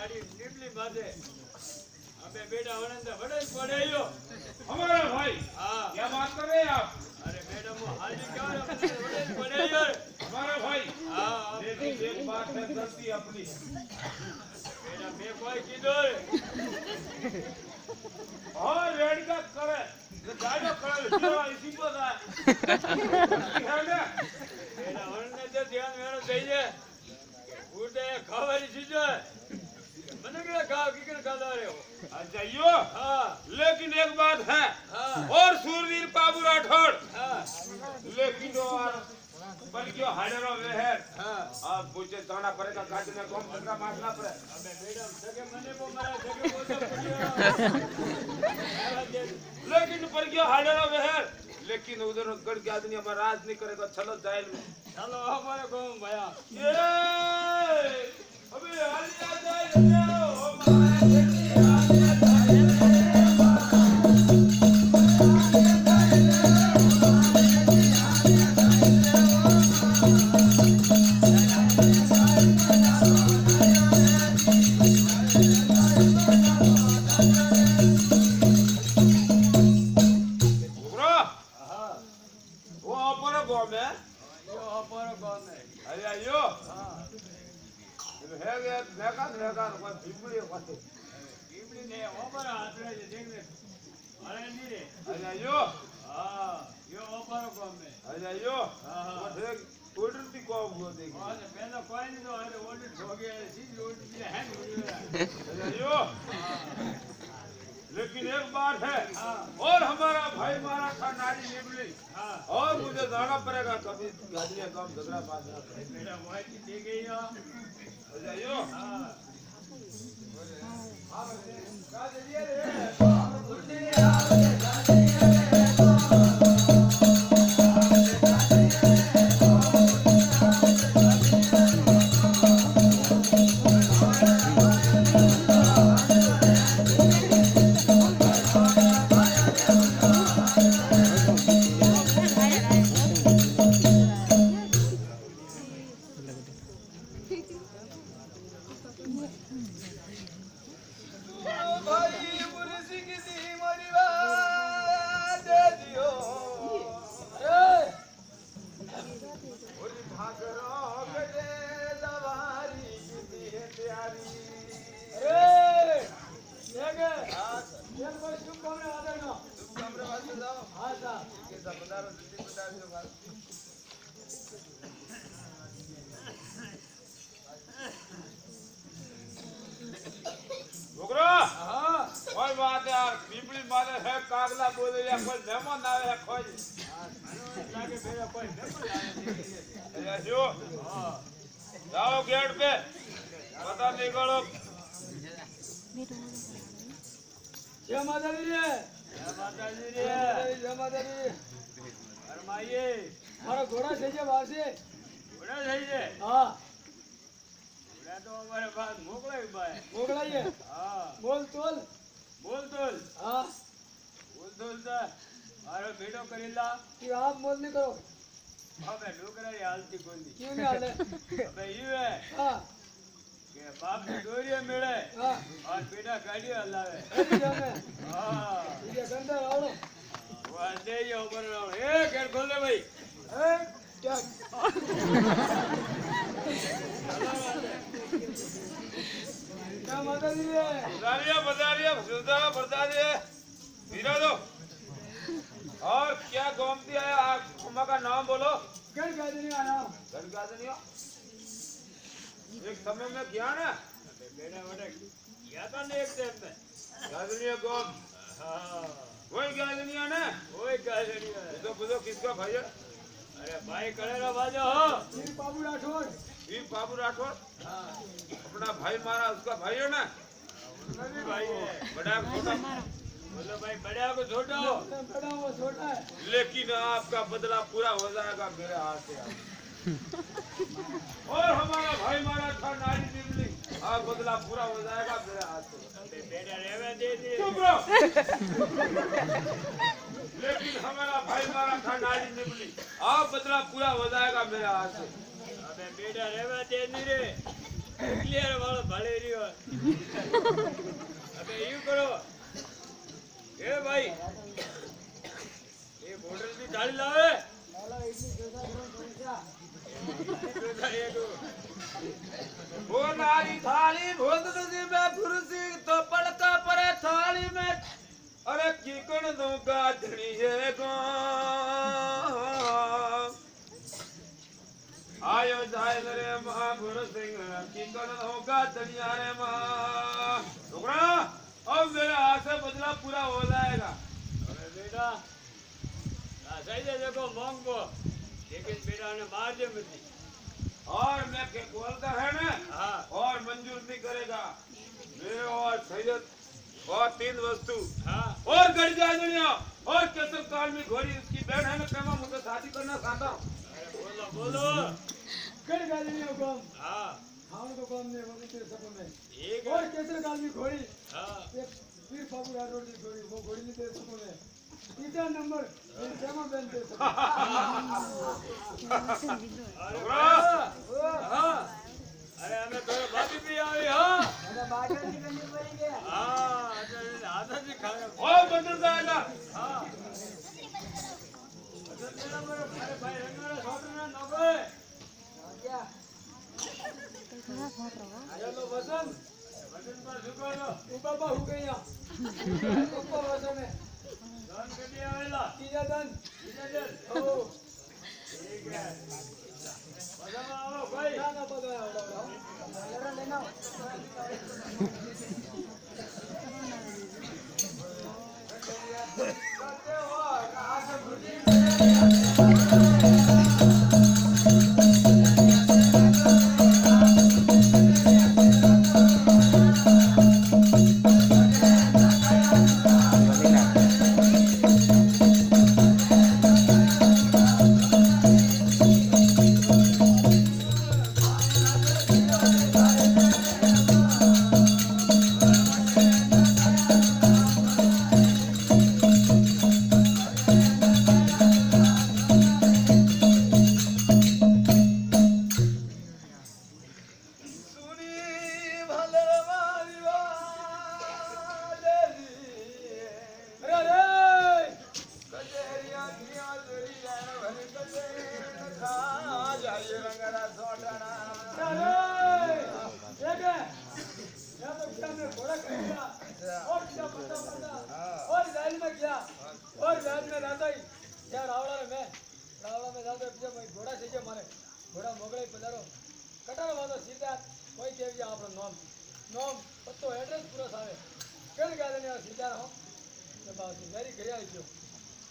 नाड़ी निबली बाजे अबे बेटा वनंदा बड़े पड़ेयो हमारा भाई हां क्या बात कर रहे हैं आप? अरे मैडम वो हाजी क्या बड़े पड़ेयो हमारा भाई हां लेकिन एक बात है गलती अपनी बेटा मैं कोई कीधो और रेड का करे जो गाड़ो करे जीवा इसी को था है ना बेटा वनंदा जो ध्यान मेरा दईजे उठे खावारी चीज मने के खा की खाता रहे हो अच्छा यो हां लेकिन एक बात है हां और सूरवीर बाबू राठौड़ हां लेकिन और बल्कि हाडरो वे है हां आप मुझे जाना पड़ेगा गाड़ी में कम धक्का मारना पड़े अबे मैडम सके मने को मारा सके बोलता पड़ियो लेकिन पर क्यों हाडरो वे है लेकिन उधर गढ़ के आदमी हमारा राज नहीं करेगा चलो जाइल में चलो हमारे को भैया ये अबे हाल जा जाए ओ महाराज वो अपर गांव में यो हमारे को में अरे आयो हां है गया देखा कोई बिगड़ी होते ईबली ने हमारे हाथ में देख ले अरे नहीं रे अरे आयो हां यो हमारे को में अरे आयो हां वो देख ऑर्डर भी को हुआ देख और पहला कोई नहीं तो अरे ओल्ड हो गया चीज ओल्ड की है नहीं अरे आयो लेकिन एक बात है हां और हमारा भाई मारा था नारी निबली हां और मुझे जाना पड़ेगा कभी गाड़ी में कम झगड़ा पास ना करे मेरा भाई की दे गई हो अरे आयो हां का जरिए रे भाई मुर्सी की दी मरीवा दे दियो उन भागरो गजे लवारी की दी है प्यारी अरे देखे ये कोई शुभ कमरे आ जाना तुम कमरे वाले जाओ हां साहब के सबदार जल्दी बता दो बुगरा हां कोई बात है यार पीपली मारे है कागला बोले या कोई मेहमान आए है कोई लागे मेरा कोई मेहमान आया अरे जो हां जाओ गेट पे पता निकलो जय माता दी रे जय माता दी रे जय माता दी अरे माये मारा घोड़ा से जे वासे उड़ा થઈ છે हां ઉડા તો અમારે બાદ મોકલાય બાય મોકલાઈએ હા બોલ તોલ બોલ તોલ हां બોલ તોલ તા મારો ભેડો કરેલા कि आप मोल नहीं करो હવે ડોકરાની હાલતી કોની क्यों नहीं हाले હવે ઈવે हां કે બાપ દોરીએ મેળે हां और बेटा गाड़ी हलावे अरे जाने हां ये गंदा आवड़ो वांदे यो ऊपर ए गेट खोल दे भाई ए क्या क्या माता दी रे बजारिया सुल्ताना बजारिया हीरा दो और क्या गोमती है आप अम्मा का नाम बोलो गण गाड़ी नहीं आया गणगाजनिया एक समय में क्या ना बेटा बेटा क्या था ने एक टाइम में गाजनिया गोम हां वही गाजनिया ना ओए गाड़ी है तो बुझो किसका भाई है अरे भाई करेला बाजो हो ये बाबू राठौड़ ये बाबू राठौर हां अपना भाई मारा उसका भाई है ना उसका भी भाई है बड़ा छोटा बोलो भाई बड़ा को छोटा हो बड़ा वो छोटा है लेकिन आपका बदला पूरा हो जाएगा मेरे हाथ से और हमारा भाई मारा था नारी निमली आप बदला पूरा हो जाएगा मेरे हाथ से बेटा रेवे दे दे चुप रहो लेकिन हमारा भाई मारा था नारी निमली आप बदला पूरा हो जाएगा मेरे हाथ से अबे बेटा रेवे दे नहीं रे ક્લિયર વાળો ભાડે રહ્યો હવે એવું કરો એ ભાઈ એ બોર્ડર થી ગાડી લાવે बोनारी थाली भोग तुझी में फुरसी तो पड़का परे थाली में अरे किकन दूंगा धड़िए गो आयो जाए रे महापुर सिंह किकन दूंगा धड़िया रे मां छोकरा अब मेरे हाथ से बदला पूरा हो जाएगा अरे बेटा सही है देखो मांगो लेकिन बेटा ने मार दे मत और मैं के बोलता है ना हाँ और मंजूर नहीं करेगा मेरे और सैयद और 3 वस्तु हाँ और गड़ जाए दुनिया और केसर काल में घोड़ी उसकी बहन है ना मैं मुझे शादी करना चाहता हूँ बोलो बोलो कड़ गाली नहीं हुकम हाँ खान को काम नहीं होगी तेरे सब में एक और केसर काल में घोड़ी हाँ ये फिर बाबू राठौड़ की घोड़ी वो घोड़ी नहीं तेरे सब में तीसरा नंबर ये श्यामा बहन तेरे सब अरे हाँ हाँ अरे हमें थोड़ा बाकी भी आई हाँ हाँ आधा जी खाया और बदल जाएगा हाँ अरे भाई रंगारा छोड़ना नौकर चलो वसन वजन पर झुको लो तू बाबा हो गई यहाँ पप्पा वसन है दान कर दिया वेला तीजा दन इधर ओ ठीक है वजन आओ भाई ना ना पता है लड़ा लेना करते हो आज गुड़ी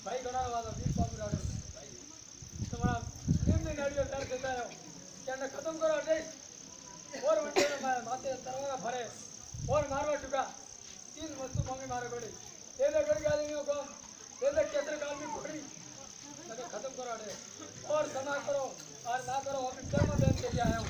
भाई घना वाला वीर बाबू राठौड़ भाई तुम्हारा दिन दिन गाड़ियों दर देता है क्या न खत्म करो देश और वंडे में माते तरवारा भरे और मारवा चुका 3 वस्तु मांगे मारे बड़ी ये ले गड़ गाली नहीं को ये ले केसर काल में घोड़ी लगे खत्म करो दे और समा करो और ना करो अभी जन्म देन के लिए आया हूं